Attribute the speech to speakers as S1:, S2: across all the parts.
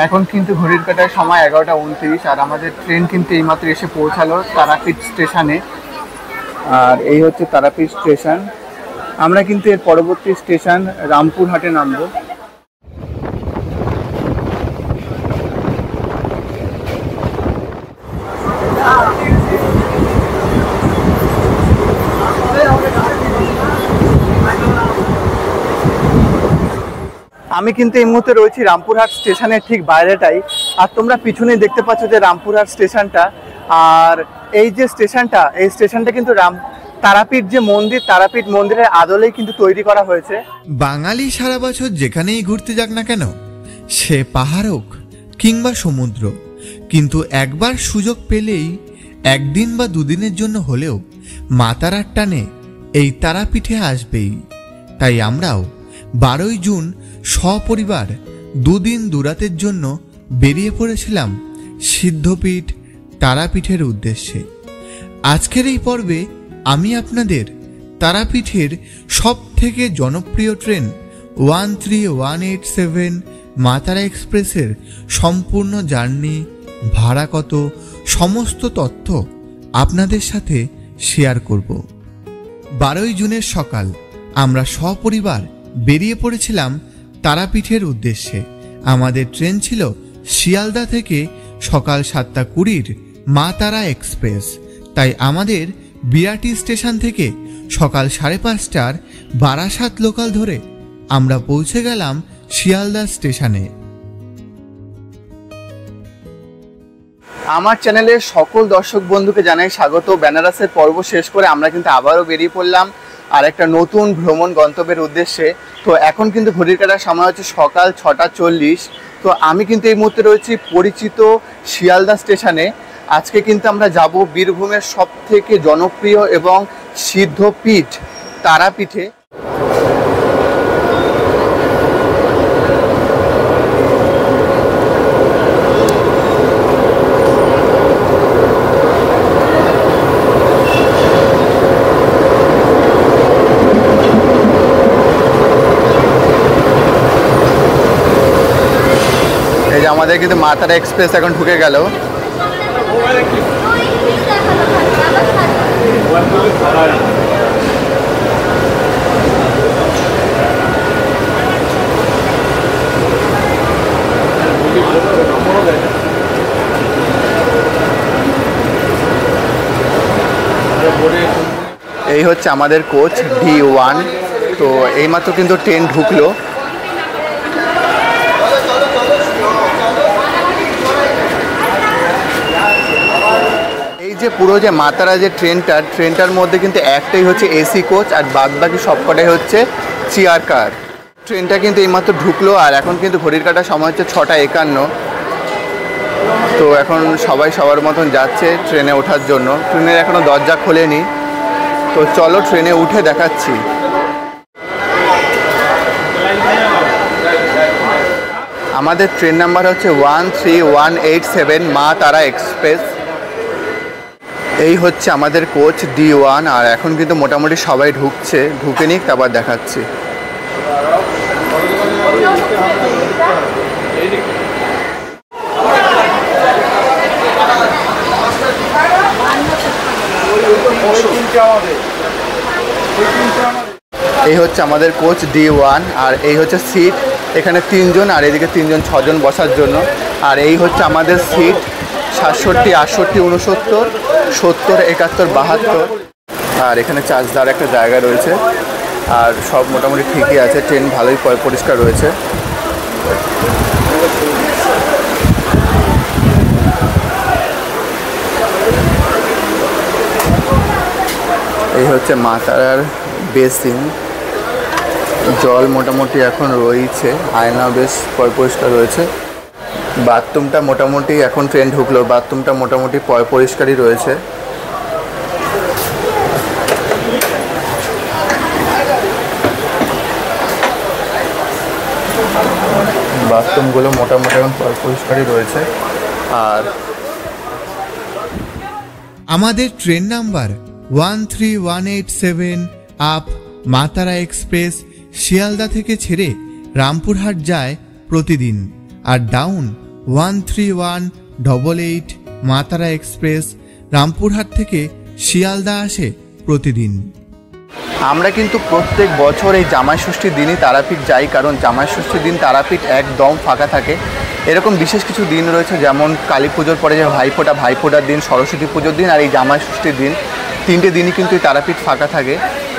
S1: এখন কিন্তু ঘড়ির কাঁটায় সময় 11:29 আর আমাদের ট্রেন কিন্তু এইমাত্র এসে পৌঁছালো তারাপীঠ স্টেশনে। আর এই হচ্ছে তারাপীঠ স্টেশন। আমরা কিন্তু এর পরবর্তী স্টেশন রামপুরহাটে নামবো। আমি কিন্তু এই মুহূর্তে রয়েছি রামপুরহাট স্টেশনের ঠিক বাইরেটাই। আর তোমরা পিছনে দেখতে পাচ্ছ যে রামপুরহাট স্টেশনটা। আর এই যে স্টেশনটা, এই স্টেশনটা কিন্তু তারাপীঠ যে মন্দির, তারাপীঠ মন্দিরের আদলেই কিন্তু তৈরি করা হয়েছে।
S2: বাঙালি সারা বছর যেখানেই ঘুরতে যাক না কেন, সে পাহাড় হোক কিংবা সমুদ্র, কিন্তু একবার সুযোগ পেলেই একদিন বা দুদিনের জন্য হলেও মা তারার টানে এই তারাপীঠে আসবেই। তাই আমরাও 12ই জুন সপরিবার দুদিন দুরাতের জন্য বেরিয়ে পড়েছিলাম সিদ্ধপীঠ তারাপীঠের উদ্দেশ্যে। আজকের এই পর্বে আমি আপনাদের তারাপীঠের সব থেকে জনপ্রিয় ট্রেন 13187 মা তারা এক্সপ্রেসের সম্পূর্ণ জার্নি, ভাড়া কত, সমস্ত তথ্য আপনাদের সাথে শেয়ার করব। 12ই জুনের সকাল আমরা সপরিবার বেরিয়ে পড়েছিলাম তারাপীঠের উদ্দেশ্যে। আমাদের ট্রেন ছিল শিয়ালদা থেকে সকাল 7:20 মা তারা এক্সপ্রেস। তাই আমাদের বিরাটি স্টেশন থেকে সকাল 5:30টার বারাসাত লোকাল ধরে আমরা পৌঁছে গেলাম শিয়ালদা স্টেশনে।
S1: আমার চ্যানেলের সকল দর্শক বন্ধুকে জানাই স্বাগত। বেনারসের পর্ব শেষ করে আমরা কিন্তু আবারও বেরিয়ে পড়লাম আর একটা নতুন ভ্রমণ গন্তব্যের উদ্দেশ্যে। তো এখন কিন্তু ঘড়ির কাঁটার সময় হচ্ছে সকাল 6:40। তো আমি কিন্তু এই মুহূর্তে রয়েছি পরিচিত শিয়ালদা স্টেশনে। আজকে কিন্তু আমরা যাব বীরভূমের সব থেকে জনপ্রিয় এবং সিদ্ধপীঠ তারাপীঠে। এই যে আমাদের কিন্তু মা তারা এক্সপ্রেস এখন ঢুকে গেল। এই হচ্ছে আমাদের কোচ D1। তো এইমাত্র কিন্তু ট্রেন ঢুকলো। এই যে পুরো যে মা তারা যে ট্রেনটার মধ্যে কিন্তু একটাই হচ্ছে এসি কোচ আর বাদ বাকি সবকটাই হচ্ছে চেয়ার কার। ট্রেনটা কিন্তু এইমাত্র ঢুকলো আর এখন কিন্তু ঘড়ির কাঁটার সময় হচ্ছে 6:51। তো এখন সবাই সবার মতন যাচ্ছে ট্রেনে ওঠার জন্য। ট্রেনের এখনও দরজা খোলেনি। তো চলো ট্রেনে উঠে দেখাচ্ছি। আমাদের ট্রেন নাম্বার হচ্ছে 13187 মা তারা এক্সপ্রেস। এই হচ্ছে আমাদের কোচ D1 আর এখন কিন্তু মোটামুটি সবাই ঢুকছে। ঢুকে নিক তারপর দেখাচ্ছি। এই হচ্ছে আমাদের কোচ D1 আর এই হচ্ছে সিট। এখানে 3 জন আর এদিকে 3 জন, 6 জন বসার জন্য। আর এই হচ্ছে আমাদের সিট 67, 68, 69, 70, 71, 72। আর এখানে চার্জ দেওয়ার একটা জায়গা রয়েছে। আর সব মোটামুটি ঠিকই আছে। ট্রেন ভালোই পরিষ্কার রয়েছে। এই হচ্ছে মা তারার বেসিন। জল মোটামুটি এখন রয়েছে, আয়না বেশ পরিষ্কার রয়েছে। বাথরুমটা মোটামুটি এখন ট্রেন ঢুকলো, বাথরুমটা মোটামুটি পরিষ্কারই রয়েছে। বাথরুমগুলো মোটামুটি এখন পরিষ্কারই রয়েছে। আর
S2: আমাদের ট্রেন নাম্বার 13187 আপ মা তারা এক্সপ্রেস শিয়ালদা থেকে ছেড়ে রামপুরহাট যায় প্রতিদিন, আর ডাউন 13188 মা তারা এক্সপ্রেস রামপুরহাট থেকে শিয়ালদা আসে প্রতিদিন।
S1: আমরা কিন্তু প্রত্যেক বছর এই জামাই ষষ্ঠীর দিনই তারাপীঠ যাই, কারণ জামাই ষষ্ঠীর দিন তারাপীঠ একদম ফাঁকা থাকে। এরকম বিশেষ কিছু দিন রয়েছে, যেমন কালী পুজোর পরে যে ভাইফোঁটার দিন, সরস্বতী পুজোর দিন আর এই জামাই ষষ্ঠীর দিন, 3টে দিনই কিন্তু এই তারাপীঠ ফাঁকা থাকে।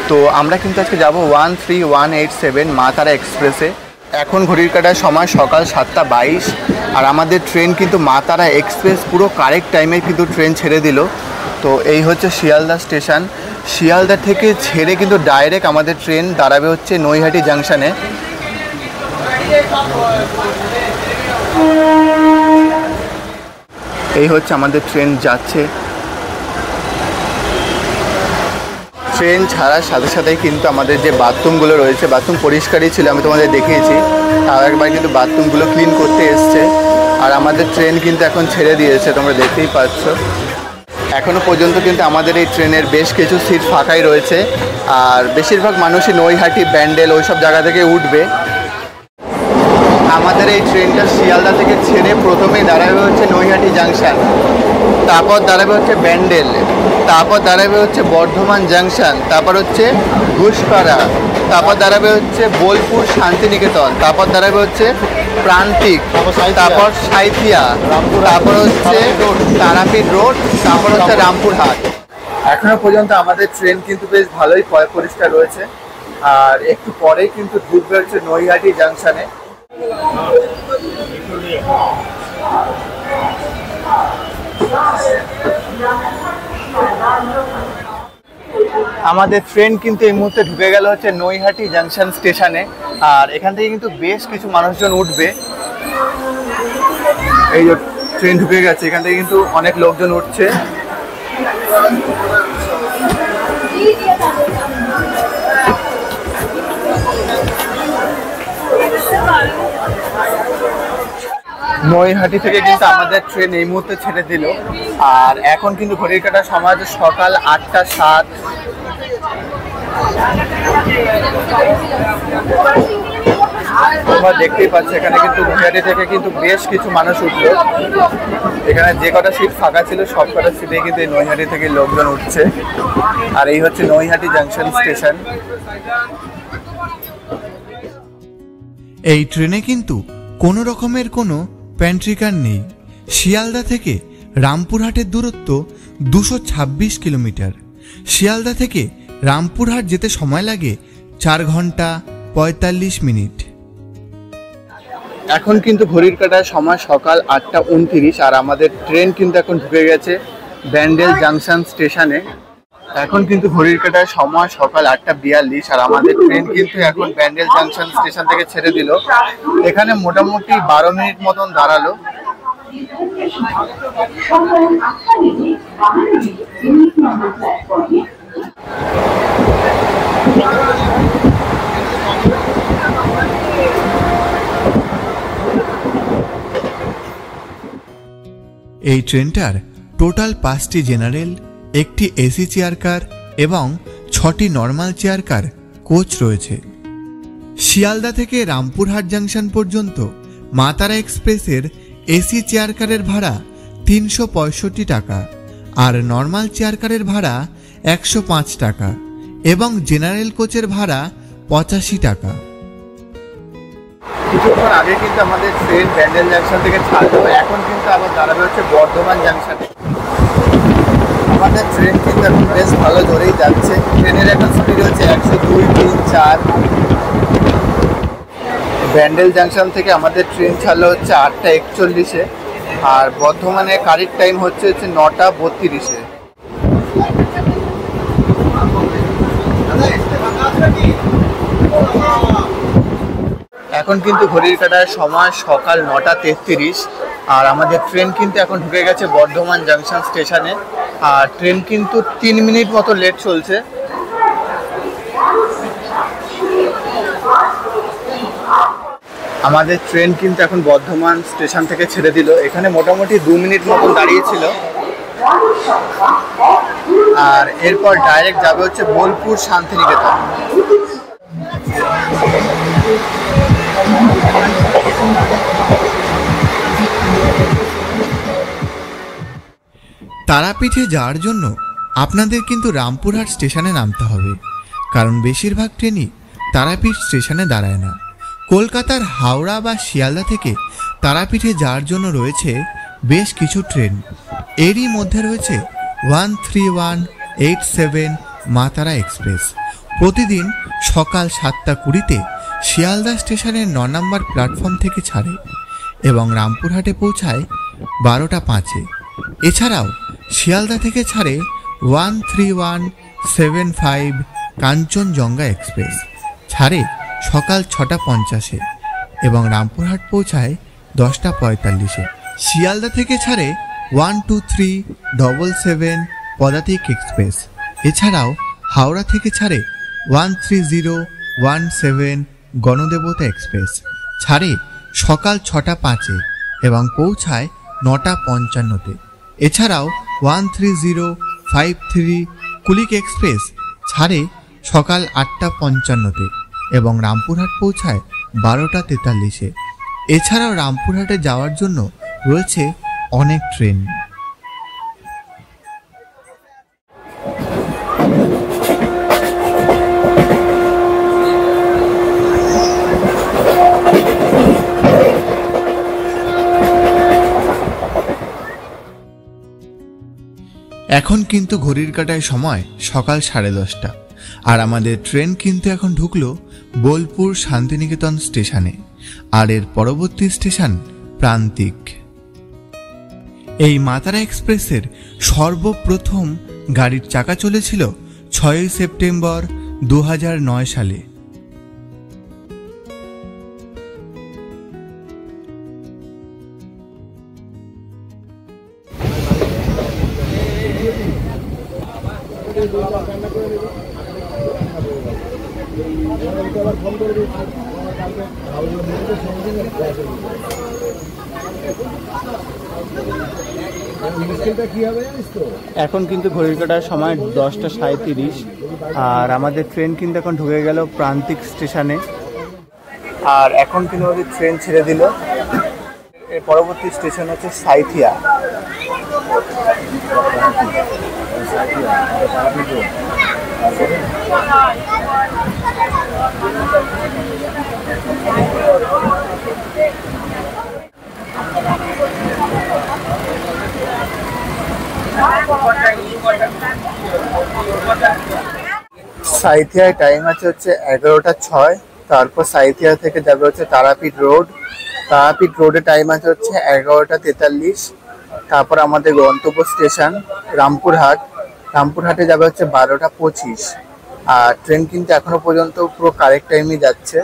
S1: তো আমরা কিন্তু আজকে যাব 13187 মা তারা এক্সপ্রেসে। এখন ঘড়ির কাটার সময় সকাল 7:22 আর আমাদের ট্রেন কিন্তু মা তারা এক্সপ্রেস পুরো কারেক্ট টাইমে কিন্তু ট্রেন ছেড়ে দিল। তো এই হচ্ছে শিয়ালদা স্টেশন। শিয়ালদা থেকে ছেড়ে কিন্তু ডাইরেক্ট আমাদের ট্রেন দাঁড়াবে হচ্ছে নৈহাটি জাংশনে। এই হচ্ছে আমাদের ট্রেন যাচ্ছে। ট্রেন ছাড়ার সাথে সাথেই কিন্তু আমাদের যে বাথরুমগুলো রয়েছে, বাথরুম পরিষ্কারই ছিল, আমি তোমাদের দেখিয়েছি। তাও একবার কিন্তু বাথরুমগুলো ক্লিন করতে এসছে। আর আমাদের ট্রেন কিন্তু এখন ছেড়ে দিয়েছে, তোমরা দেখতেই পাচ্ছ। এখনও পর্যন্ত কিন্তু আমাদের এই ট্রেনের বেশ কিছু সিট ফাঁকাই রয়েছে, আর বেশিরভাগ মানুষই নৈহাটি, ব্যান্ডেল ওই সব জায়গা থেকে উঠবে। আমাদের এই ট্রেনটা শিয়ালদা থেকে ছেড়ে প্রথমেই দাঁড়াবে হচ্ছে নৈহাটি জাংশন, তারপর দাঁড়াবে হচ্ছে ব্যান্ডেল, তারপর দাঁড়াবে হচ্ছে বর্ধমান জাংশন, তারপর হচ্ছে ঘুষপাড়া, তারপর দাঁড়াবে হচ্ছে বোলপুর শান্তিনিকেতন, তারপর দাঁড়াবে হচ্ছে প্রান্তিক, তারপর সাঁইথিয়া, তারপর হচ্ছে তারাপীঠ রোড, তারপর হচ্ছে রামপুরহাট। এখনো পর্যন্ত আমাদের ট্রেন কিন্তু বেশ ভালোই পরিষ্কার রয়েছে। আর একটু পরেই কিন্তু ঢুকবে হচ্ছে নৈহাটি জাংশনে। আমাদের ট্রেন কিন্তু এই মুহূর্তে ঢুকে গেল হচ্ছে নৈহাটি জাংশন স্টেশনে। আর এখান থেকে কিন্তু বেশ কিছু মানুষজন উঠবে। এই যে ট্রেন ঢুকে গেছে, এখান থেকে কিন্তু অনেক লোকজন উঠছে। নৈহাটি থেকে কিন্তু আমাদের ট্রেন এই মুহূর্তে ছেড়ে দিল। আর এখন কিন্তু ঘড়ির কাটার সময় হচ্ছে সকাল 8:07। তোমরা দেখতেই পাচ্ছ এখানে কিন্তু নৈহাটি থেকে কিন্তু বেশ কিছু মানুষ উঠলো। এখানে যে কটা সিট ফাঁকা ছিল সব কটা সিটে কিন্তু এই নৈহাটি থেকে লোকজন উঠছে। আর এই হচ্ছে নৈহাটি জাংশন স্টেশন।
S2: এই ট্রেনে কিন্তু কোনো রকমের কোনো প্যান্ট্রিকার নেই। শিয়ালদা থেকে রামপুরহাটের দূরত্ব 226 কিলোমিটার। শিয়ালদা থেকে রামপুরহাট যেতে সময় লাগে 4 ঘন্টা 45 মিনিট।
S1: এখন কিন্তু ঘড়ির কাটার সময় সকাল 8:29 আর আমাদের ট্রেন কিন্তু এখন ঢুকে গেছে ব্যান্ডেল জাংশন স্টেশনে। এখন কিন্তু ঘড়ির কাটার সময় সকাল 8:42 আর আমাদের ট্রেন কিন্তু এখন ব্যান্ডেল জাংশন স্টেশন থেকে ছেড়ে দিল। এখানে মোটামুটি 12 মিনিট মতন দাঁড়ালো।
S2: এই ট্রেনটার টোটাল 5টি জেনারেল, একটি এসি চেয়ার কার এবং 6টি নর্মাল চেয়ার কার কোচ রয়েছে। শিয়ালদা থেকে রামপুরহাট জাংশন পর্যন্ত মা তারা এক্সপ্রেসের এসি চেয়ার কারের ভাড়া 365 টাকা আর নর্মাল চেয়ার কারের ভাড়া 105 টাকা এবং জেনারেল কোচের ভাড়া 85 টাকা।
S1: কিছুক্ষণ আগে কিন্তু আমাদের ট্রেন ব্যান্ডেল জাংশন থেকে ছাড়লো, এখন কিন্তু আবার দাঁড়াবে হচ্ছে বর্ধমান জাংশনে। আমাদের ট্রেন কিন্তু এখন বেশ ভালো ধরেই যাচ্ছে। ট্রেনের এখন স্পিড হচ্ছে 102, 3, 4। ব্যান্ডেল জাংশন থেকে আমাদের ট্রেন ছাড়লো হচ্ছে 8:41 আর বর্ধমানে কারেক্ট টাইম হচ্ছে 9:32। এখন কিন্তু ঘড়ির কাটার সময় সকাল 9:33 আর আমাদের ট্রেন কিন্তু এখন ঢুকে গেছে বর্ধমান জাংশন স্টেশনে। আর ট্রেন কিন্তু 3 মিনিট মতো লেট চলছে। আমাদের ট্রেন কিন্তু এখন বর্ধমান স্টেশন থেকে ছেড়ে দিল। এখানে মোটামুটি 2 মিনিট মতন দাঁড়িয়েছিল। আর এরপর ডাইরেক্ট যাবে হচ্ছে বোলপুর শান্তিনিকেতন।
S2: তারাপীঠে যাওয়ার জন্য আপনাদের কিন্তু রামপুরহাট স্টেশনে নামতে হবে, কারণ বেশিরভাগ ট্রেনই তারাপীঠ স্টেশনে দাঁড়ায় না। কলকাতার হাওড়া বা শিয়ালদা থেকে তারাপীঠে যাওয়ার জন্য রয়েছে বেশ কিছু ট্রেন। এরই মধ্যে রয়েছে 13187 মা তারা এক্সপ্রেস। প্রতিদিন সকাল 7:20-তে শিয়ালদা স্টেশনের 9 নম্বর প্ল্যাটফর্ম থেকে ছাড়ে এবং রামপুরহাটে পৌঁছায় 12:05-এ। এছাড়াও শিয়ালদা থেকে ছাড়ে 13175 কাঞ্চনজঙ্ঘা এক্সপ্রেস, ছাড়ে সকাল 6:50-এ এবং রামপুরহাট পৌঁছায় 10:45-এ। শিয়ালদা থেকে ছাড়ে 12377 পদাতিক এক্সপ্রেস। এছাড়াও হাওড়া থেকে ছাড়ে 13017 গণদেবতা এক্সপ্রেস, ছাড়ে সকাল 6:05-এ এবং পৌঁছায় 9:55-তে। এছাড়াও 13053 কুলিক এক্সপ্রেস ছাড়ে সকাল 8:55-তে এবং রামপুরহাট পৌঁছায় 12:43-এ। এছাড়াও রামপুরহাটে যাওয়ার জন্য রয়েছে অনেক ট্রেন। এখন কিন্তু ঘড়ির কাঁটায় সময় সকাল 10:30, আর আমাদের ট্রেন কিন্তু এখন ঢুকলো বোলপুর শান্তিনিকেতন স্টেশনে, আর এর পরবর্তী স্টেশন প্রান্তিক। এই মা তারা এক্সপ্রেসের সর্বপ্রথম গাড়ির চাকা চলেছিল 6 সেপ্টেম্বর 2009 সালে।
S1: এখন কিন্তু ঘড়ির কাঁটার সময় 10:37, আর আমাদের ট্রেন কিন্তু এখন ঢুকে গেল প্রান্তিক স্টেশনে। আর এখন কিন্তু আমাদের ট্রেন ছেড়ে দিল। এর পরবর্তী স্টেশন হচ্ছে সাঁইথিয়া। সাঁইথিয়ায় টাইম আছে হচ্ছে 11:06। তারপর সাঁইথিয়া থেকে যাবে হচ্ছে তারাপীঠ রোড। তারাপীঠ রোডে টাইম আছে হচ্ছে 11:43। তারপর আমাদের গন্তব্য স্টেশন রামপুরহাট। রামপুরহাটে যাবে হচ্ছে 12:25। আর ট্রেন কিন্তু এখনো পর্যন্ত পুরো কারেক্ট টাইমে যাচ্ছে।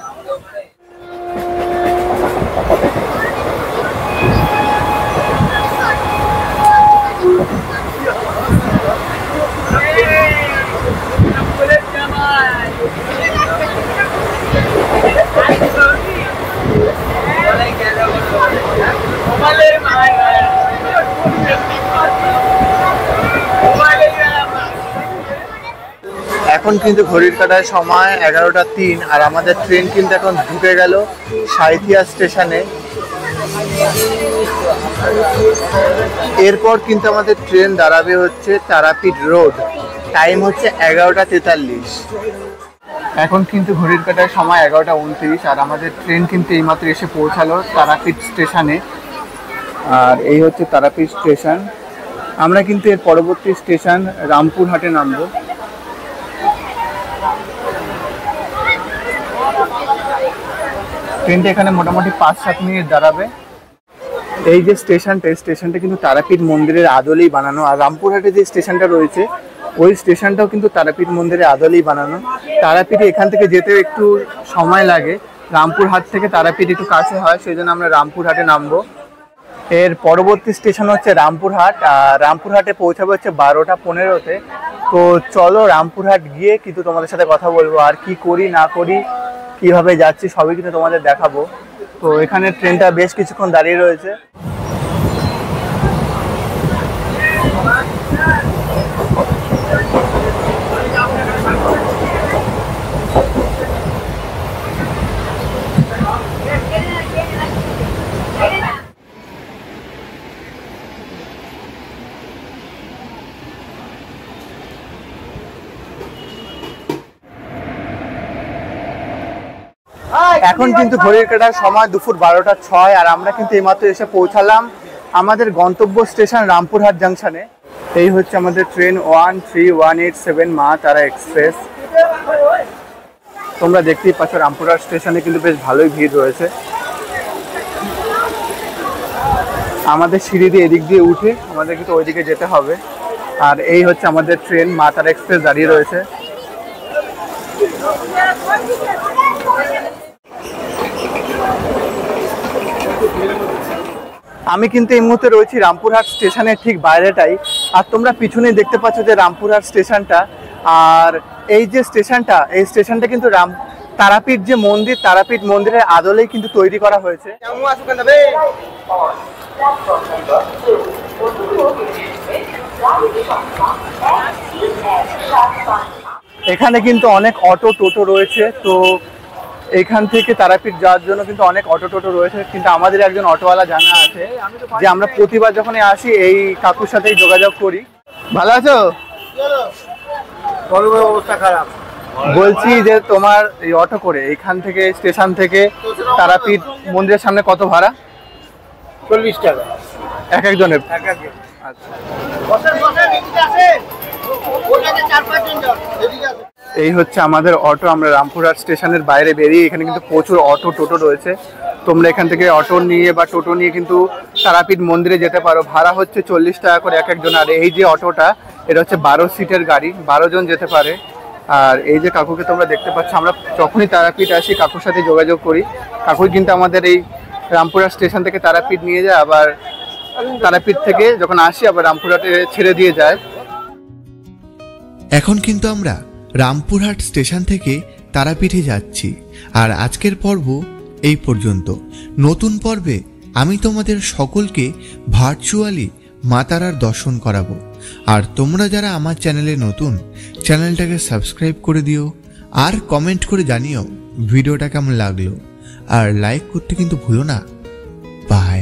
S1: এখন কিন্তু ঘড়ির কাঁটার সময় 11:03, আর আমাদের ট্রেন কিন্তু এখন ঢুকে গেল সাঁইথিয়া স্টেশনে। এরপর কিন্তু আমাদের ট্রেন দাঁড়াবে হচ্ছে তারাপীঠ রোড। টাইম হচ্ছে 11:43। এখন কিন্তু ঘড়ির কাঁটার সময় 11:29, আর আমাদের ট্রেন কিন্তু এইমাত্র এসে পৌঁছালো তারাপীঠ স্টেশনে। আর এই হচ্ছে তারাপীঠ স্টেশন। আমরা কিন্তু এর পরবর্তী স্টেশন রামপুরহাটে নামবো। ট্রেনটা এখানে মোটামুটি 5-7 মিনিট দাঁড়াবে। এই যে স্টেশনটা, এই স্টেশনটা কিন্তু তারাপীঠ মন্দিরের আদলেই বানানো। আর রামপুরহাটে যে স্টেশনটা রয়েছে ওই স্টেশনটাও কিন্তু তারাপীঠ মন্দিরের আদলেই বানানো। তারাপীঠে এখান থেকে যেতে একটু সময় লাগে, রামপুরহাট থেকে তারাপীঠ একটু কাছে হয়, সেই জন্য আমরা রামপুরহাটে নামবো। এর পরবর্তী স্টেশন হচ্ছে রামপুরহাট। আর রামপুরহাটে পৌঁছাবে হচ্ছে 12:15-তে। তো চলো রামপুরহাট গিয়ে কিন্তু তোমাদের সাথে কথা বলবো, আর কি করি না করি, কিভাবে যাচ্ছি সবই কিন্তু তোমাদের দেখাবো। তো এখানে ট্রেনটা বেশ কিছুক্ষণ দাঁড়িয়ে রয়েছে। এখন কিন্তু ঘড়ির কাটার সময় দুপুর 12:06 আর আমরা কিন্তু এইমাত্র এসে পৌঁছালাম আমাদের গন্তব্য স্টেশন রামপুরহাট জাংশনে। এই হচ্ছে আমাদের ট্রেন 13187 মা তারা এক্সপ্রেস। তোমরা দেখতেই পাচ্ছ রামপুরহাট স্টেশনে কিন্তু বেশ ভালোই ভিড় রয়েছে। আমাদের সিঁড়ি দিয়ে এদিক দিয়ে উঠে আমাদের কিন্তু ওইদিকে যেতে হবে। আর এই হচ্ছে আমাদের ট্রেন মা তারা এক্সপ্রেস দাঁড়িয়ে রয়েছে। আমি কিন্তু এই মুহূর্তে রয়েছি রামপুরহাট স্টেশনের ঠিক বাইরেটাই। আর তোমরা পিছনে দেখতে পাচ্ছ যে রামপুরহাট স্টেশনটা। আর এই যে স্টেশনটা, এই স্টেশনটা কিন্তু তারাপীঠ যে মন্দির, তারাপীঠ মন্দিরের আদলেই কিন্তু তৈরি করা হয়েছে। এখানে কিন্তু অনেক অটো টোটো রয়েছে। তো এখান থেকে তারাপীঠ যাওয়ার জন্য কিন্তু অনেক অটো টোটো রয়েছে। কিন্তু আমাদের একজন অটোওয়ালা জানা আছে যে আমরা প্রতিবার যখন আসি এই কাকুর সাথেই যোগাযোগ করি। ভালো আছো?
S3: অবস্থা খারাপ।
S1: বলছি যে তোমার এই অটো করে এখান থেকে স্টেশন থেকে তারাপীঠ মন্দিরের সামনে কত ভাড়া?
S3: 40 টাকা
S1: এক একজনের। আচ্ছা, এই হচ্ছে আমাদের অটো। আমরা রামপুরহাট স্টেশনের বাইরে বেরিয়ে এখানে কিন্তু প্রচুর অটো টোটো রয়েছে। তোমরা এখান থেকে অটো নিয়ে বা টোটো নিয়ে কিন্তু তারাপীঠ মন্দিরে যেতে পারো। ভাড়া হচ্ছে 40 টাকা করে এক একজন। আর এই যে অটোটা, এটা হচ্ছে 12 সিটের গাড়ি, 12 জন যেতে পারে। আর এই যে কাকুকে তোমরা দেখতে পাচ্ছ, আমরা যখনই তারাপীঠ আসি কাকুর সাথে যোগাযোগ করি। কাকুই কিন্তু আমাদের এই রামপুরহাট স্টেশন থেকে তারাপীঠ নিয়ে যায়, আবার তারাপীঠ থেকে যখন আসি আবার রামপুরহাটে ছেড়ে দিয়ে যায়।
S2: এখন কিন্তু আমরা রামপুরহাট স্টেশন থেকে তারাপীঠে যাচ্ছি। আর আজকের পর্ব এই পর্যন্ত। নতুন পর্বে আমি তোমাদের সকলকে ভার্চুয়ালি মা তারার দর্শন করাবো। আর তোমরা যারা আমার চ্যানেলে নতুন, চ্যানেলটাকে সাবস্ক্রাইব করে দিও আর কমেন্ট করে জানিও ভিডিওটা কেমন লাগলো। আর লাইক করতে কিন্তু ভুলো না। বাই।